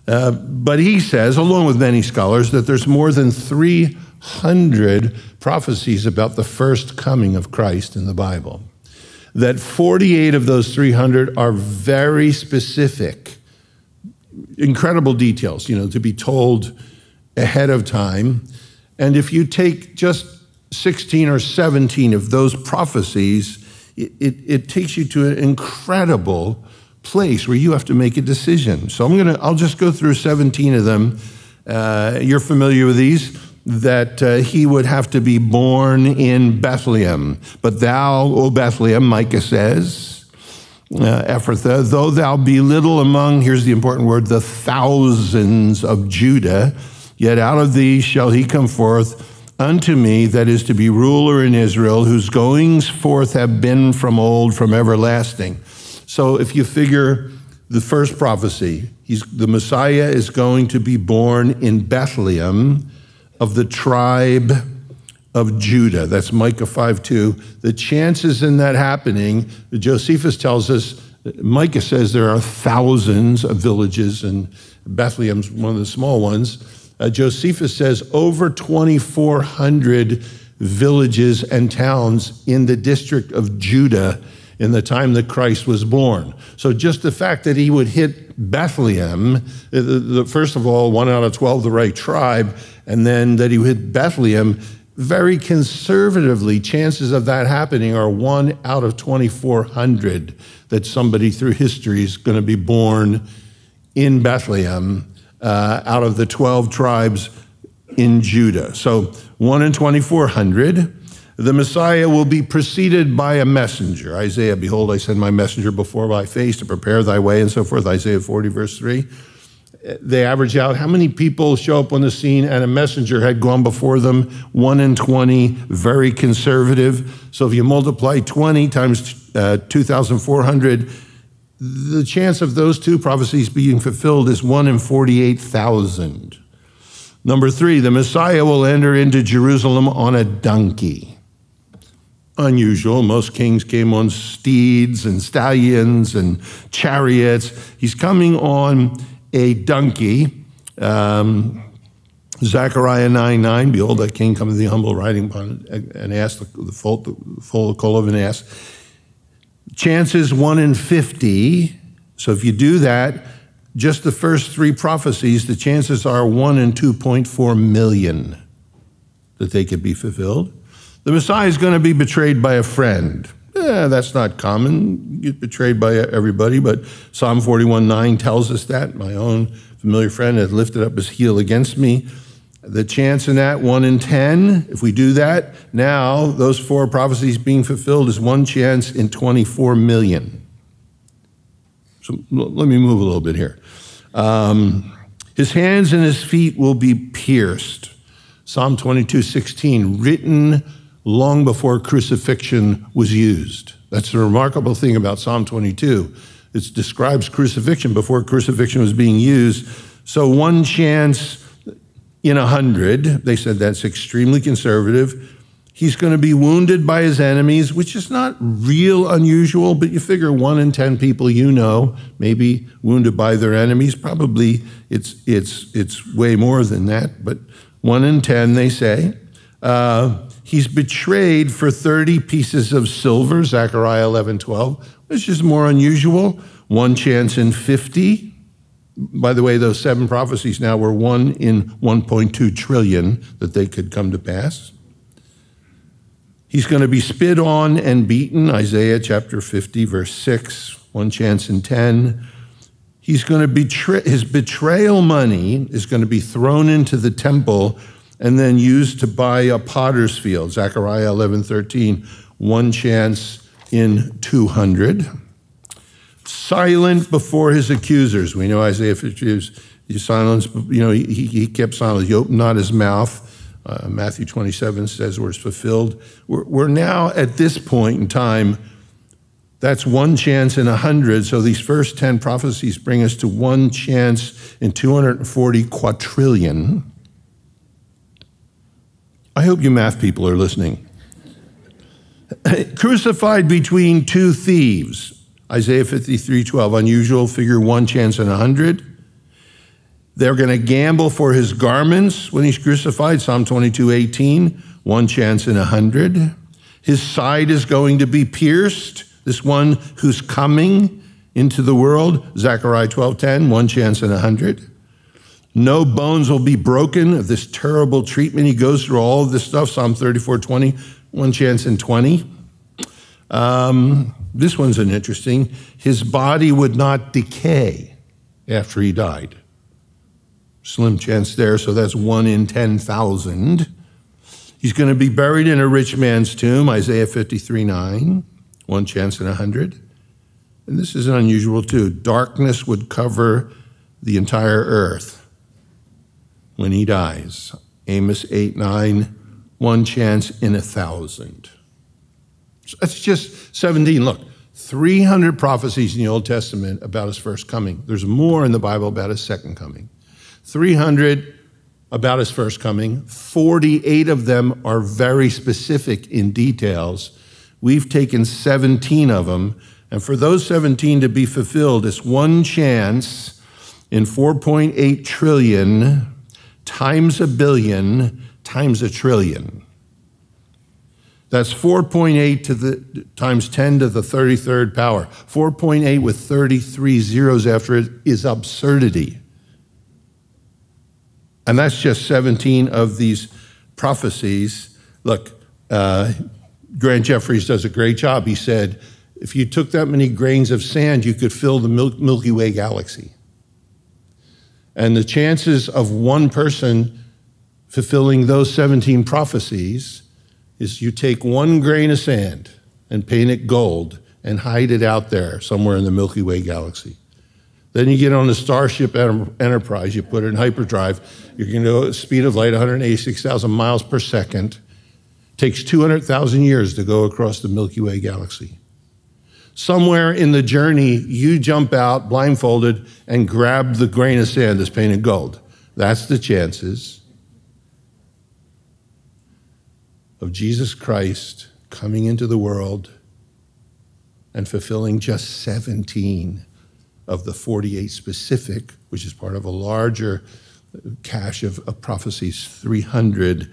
But he says, along with many scholars, that there's more than 300 prophecies about the first coming of Christ in the Bible. That 48 of those 300 are very specific, incredible details, to be told ahead of time. And if you take just 16 or 17 of those prophecies, it takes you to an incredible place where you have to make a decision. So I'll just go through 17 of them. You're familiar with these. That he would have to be born in Bethlehem. But thou, O Bethlehem, Micah says, Ephrathah, though thou be little among, here's the important word, the thousands of Judah, yet out of thee shall he come forth unto me, that is to be ruler in Israel, whose goings forth have been from old, from everlasting. So if you figure the first prophecy, the Messiah is going to be born in Bethlehem, of the tribe of Judah. That's Micah 5:2. The chances in that happening, Josephus tells us, Micah says there are thousands of villages, and Bethlehem's one of the small ones. Josephus says over 2,400 villages and towns in the district of Judah in the time that Christ was born. So just the fact that he would hit Bethlehem, first of all, 1 out of 12, the right tribe, and then that he would hit Bethlehem, very conservatively, chances of that happening are 1 out of 2,400 that somebody through history is going to be born in Bethlehem out of the 12 tribes in Judah. So 1 in 2,400. The Messiah will be preceded by a messenger. Isaiah, behold, I send my messenger before thy face to prepare thy way, and so forth. Isaiah 40, verse 3. They average out how many people show up on the scene, and a messenger had gone before them. 1 in 20, very conservative. So if you multiply 20 times 2,400, the chance of those two prophecies being fulfilled is 1 in 48,000. Number 3, the Messiah will enter into Jerusalem on a donkey. Unusual. Most kings came on steeds and stallions and chariots. He's coming on a donkey. Zechariah 9:9, behold, that king cometh the humble, riding upon an ass, the foal of an ass. Chances 1 in 50. So if you do that, just the first 3 prophecies, the chances are 1 in 2.4 million that they could be fulfilled. The Messiah is going to be betrayed by a friend. That's not common. You get betrayed by everybody, but Psalm 41:9 tells us that. My own familiar friend had lifted up his heel against me. The chance in that, 1 in 10. If we do that, now those 4 prophecies being fulfilled is 1 chance in 24 million. So let me move a little bit here. His hands and his feet will be pierced. Psalm 22:16, written long before crucifixion was used. That's the remarkable thing about Psalm 22. It describes crucifixion before crucifixion was being used. So 1 chance in 100, they said that's extremely conservative. He's going to be wounded by his enemies, which is not real unusual, but you figure 1 in 10 people maybe wounded by their enemies. Probably it's way more than that, but 1 in 10, they say. He's betrayed for 30 pieces of silver, Zechariah 11:12, which is more unusual. 1 chance in 50. By the way, those 7 prophecies now were 1 in 1.2 trillion that they could come to pass. He's going to be spit on and beaten, Isaiah chapter 50, verse 6, 1 chance in 10. He's going to his betrayal money is going to be thrown into the temple and then used to buy a potter's field, Zechariah 11:13, 1 chance in 200. Silent before his accusers. We know Isaiah 50, he kept silent. He opened not his mouth. Matthew 27 says where it's fulfilled. We're now at this point in time, that's 1 chance in 100. So these first 10 prophecies bring us to 1 chance in 240 quadrillion. I hope you math people are listening. Crucified between 2 thieves. Isaiah 53:12, unusual, figure 1 chance in 100. They're going to gamble for his garments when he's crucified, Psalm 22:18, 1 chance in 100. His side is going to be pierced, this one who's coming into the world, Zechariah 12:10, 1 chance in 100. No bones will be broken of this terrible treatment. He goes through all of this stuff, Psalm 34:20, 1 chance in 20. This one's an interesting. His body would not decay after he died. Slim chance there, so that's 1 in 10,000. He's going to be buried in a rich man's tomb, Isaiah 53:9, 1 chance in 100. And this is unusual too. Darkness would cover the entire earth when he dies. Amos 8:9, 1 chance in 1,000. So that's just 17. Look, 300 prophecies in the Old Testament about his first coming. There's more in the Bible about his second coming. 300 about his first coming. 48 of them are very specific in details. We've taken 17 of them, and for those 17 to be fulfilled, it's 1 chance in 4.8 trillion times a billion times a trillion. That's 4.8 to the times 10 to the 33rd power. 4.8 with 33 zeros after it is absurdity. And that's just 17 of these prophecies. Look, Grant Jeffries does a great job. He said, if you took that many grains of sand, you could fill the Milky Way galaxy. And the chances of one person fulfilling those 17 prophecies is you take 1 grain of sand and paint it gold and hide it out there somewhere in the Milky Way galaxy. Then you get on the Starship Enterprise, you put it in hyperdrive, you're going to go at the speed of light, 186,000 miles per second. Takes 200,000 years to go across the Milky Way galaxy. Somewhere in the journey, you jump out blindfolded and grab the grain of sand that's painted gold. That's the chances of Jesus Christ coming into the world and fulfilling just 17 of the 48 specific, which is part of a larger cache of prophecies, 300